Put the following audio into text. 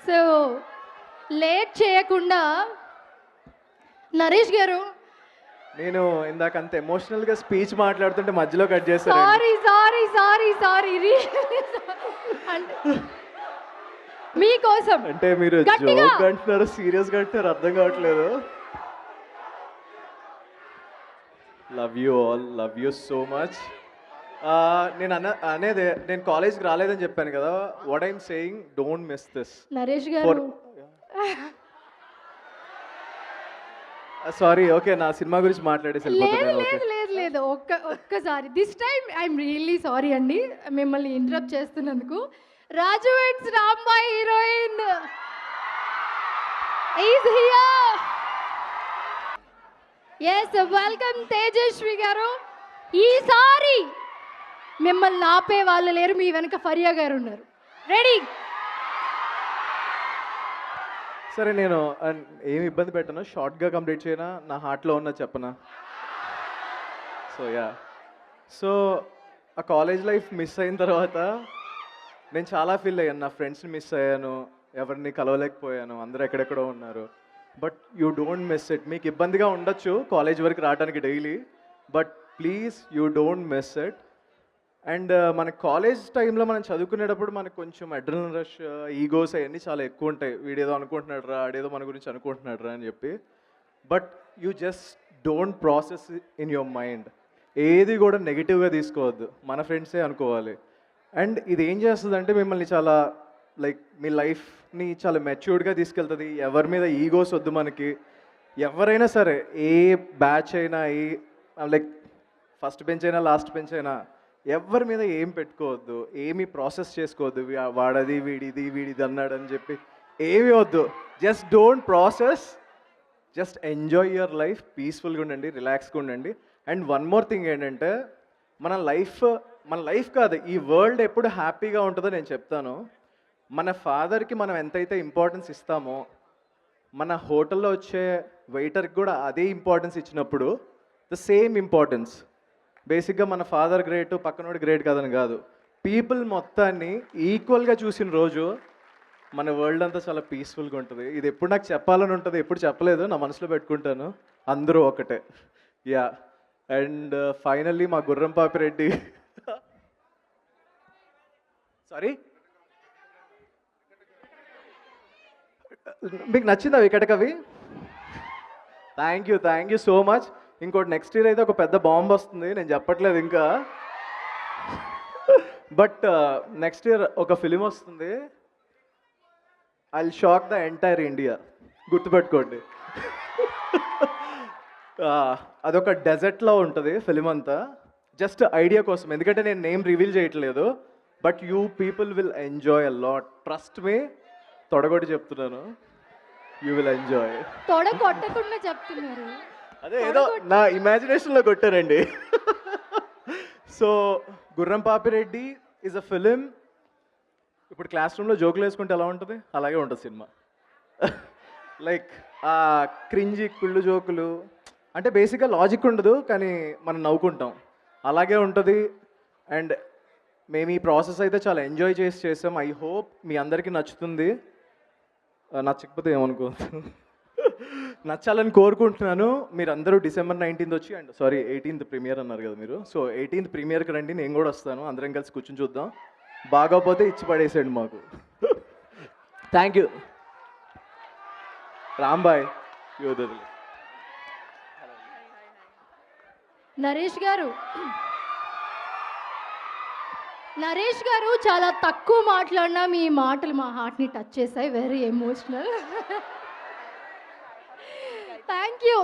So late చేయకుండా నరేష్ గారు, నేను ఇందాక అంత ఎమోషనల్గా స్పీచ్ మాట్లాడుతుంటే మధ్యలో కట్ చేశారు. సారీ సారీ సారీ సారీ అంటే మీకోసం అంటే మీరు గట్టిగా. జోక్ అంటున్నారు, సీరియస్గా అంటున్నారు, అర్థం కావట్లేదు. Love you all, love you so much. నేను అనేది నేను కాలేజ్కి రాలేదని చెప్పాను కదా. What I'm saying, don't miss this. Naresh గారు సారీ, ఓకే, నా సినిమా గురించి మాట్లాడేసి లేదు వెళ్ళిపోతాను. లేదు లేదు లేదు ఒక్కసారి this time I'm really sorry అండి మిమ్మల్ని ఇంటరప్ట్ చేస్తున్నందుకు. Raju it's Rambai heroine is here. Yes, welcome Tejaswi గారు. ఈసారి మిమ్మల్ని ఆపే వాళ్ళు లేరు, మీ వెనక ఫరియా గారు ఉన్నారు. రెడీ? సరే, నేను ఏమి ఇబ్బంది పెట్టను, షార్ట్గా కంప్లీట్ చేయనా, నా హార్ట్లో ఉన్న చెప్పనా. సో ఆ కాలేజ్ లైఫ్ మిస్ అయిన తర్వాత నేను చాలా ఫీల్ అయ్యాను. నా ఫ్రెండ్స్ని మిస్ అయ్యాను, ఎవరిని కలవలేకపోయాను, అందరూ ఎక్కడెక్కడో ఉన్నారు. But you don't miss it. మీకు ఇబ్బందిగా ఉండొచ్చు కాలేజ్ వరకు రావడానికి daily, but please you don't miss it. And మన కాలేజ్ టైంలో మనం చదువుకునేటప్పుడు మనకు కొంచెం అడ్రినల్ రష్, ఈగోస్ అవన్నీ చాలా ఎక్కువ ఉంటాయి. వీడేదో అనుకుంటున్నాడు రా, ఆడేదో మన గురించి అనుకుంటున్నాడు రా అని చెప్పి. But you just don't process in your mind. ఏది కూడా నెగిటివ్గా తీసుకోవద్దు, మన ఫ్రెండ్సే అనుకోవాలి. అండ్ ఇది ఏం చేస్తుంది అంటే మిమ్మల్ని చాలా మీ లైఫ్ని చాలా మెచ్యూర్డ్గా తీసుకెళ్తుంది. ఎవరి మీద ఈగోస్ వద్దు మనకి. ఎవరైనా సరే, ఏ బ్యాచ్ అయినా, ఫస్ట్ బెంచ్ అయినా లాస్ట్ బెంచ్ అయినా, ఎవరి మీద ఏం పెట్టుకోవద్దు, ఏమీ ప్రాసెస్ చేసుకోవద్దు. వాడది వీడిది అన్నాడు అని చెప్పి ఏమీ వద్దు. Just don't process, just enjoy your life. పీస్ఫుల్గా ఉండండి, రిలాక్స్గా ఉండండి. అండ్ వన్ మోర్ థింగ్ ఏంటంటే, మన లైఫ్ కాదు, ఈ వరల్డ్ ఎప్పుడు హ్యాపీగా ఉంటుందో నేను చెప్తాను. మన ఫాదర్కి మనం ఎంతైతే ఇంపార్టెన్స్ ఇస్తామో, మన హోటల్లో వచ్చే వెయిటర్కి కూడా అదే ఇంపార్టెన్స్ ఇచ్చినప్పుడు, ద సేమ్ ఇంపార్టెన్స్. బేసిక్గా మన ఫాదర్ గ్రేట్, పక్కనోడు గ్రేట్ కాదని కాదు, పీపుల్ మొత్తాన్ని ఈక్వల్గా చూసిన రోజు మన వరల్డ్ అంతా చాలా పీస్ఫుల్గా ఉంటుంది. ఇది ఎప్పుడు నాకు చెప్పాలని ఉంటుంది, ఎప్పుడు చెప్పలేదు, నా మనసులో పెట్టుకుంటాను. అందరూ ఒకటే. యా. అండ్ ఫైనల్లీ మా గుర్రం పాపిరెడ్డి, సారీ, మీకు నచ్చిందా Vikatakavi? Thank you so much. ఇంకోటి నెక్స్ట్ ఇయర్ అయితే ఒక పెద్ద బాంబ్ వస్తుంది, నేను చెప్పట్లేదు ఇంకా. బట్ నెక్స్ట్ ఇయర్ ఒక ఫిలిం వస్తుంది, I will shock the entire India. గుర్తుపెట్టుకోండి. అదొక డెజర్ట్లో ఉంటుంది ఫిలిం అంతా. జస్ట్ ఐడియా కోసం, ఎందుకంటే నేను నేమ్ రివీల్ చేయట్లేదు. But you people will enjoy a lot, trust me. తొడగొట్టి చెప్తున్నాను, యూ విల్ ఎంజాయ్. తొడగొట్టకుండా చెప్తున్నారు, అదే ఏదో నా ఇమాజినేషన్లో కొట్టారండి. సో గుర్రం పాపిరెడ్డి ఈజ్ అ ఫిలిం. ఇప్పుడు క్లాస్ రూమ్లో జోకులు వేసుకుంటే ఎలా ఉంటుంది, అలాగే ఉంటుంది సినిమా. ఆ క్రింజి కుళ్ళు జోకులు అంటే బేసిక్గా లాజిక్ ఉండదు, కానీ మనం నవ్వుకుంటాం, అలాగే ఉంటుంది. అండ్ మేము ఈ ప్రాసెస్ అయితే చాలా ఎంజాయ్ చేసాం. ఐ హోప్ మీ అందరికీ నచ్చుతుంది. నచ్చకపోతే ఏమనుకోవద్దు, నచ్చాలని కోరుకుంటున్నాను. మీరు అందరూ December 19th వచ్చి, అండ్ 18th ప్రీమియర్ అన్నారు కదా మీరు, సో 18th ప్రీమియర్కి రండి, నేను కూడా వస్తాను. అందరం కలిసి కూర్చొని చూద్దాం. బాగోపోతే ఇచ్చి పడేసేయండి మాకు. Thank you. రాంబాయ్ యోధులు. నరేష్ గారు చాలా తక్కువ మాట్లాడినా మీ మాటలు మా హార్ట్ని టచ్ చేశాయి. Very emotional. Thank you.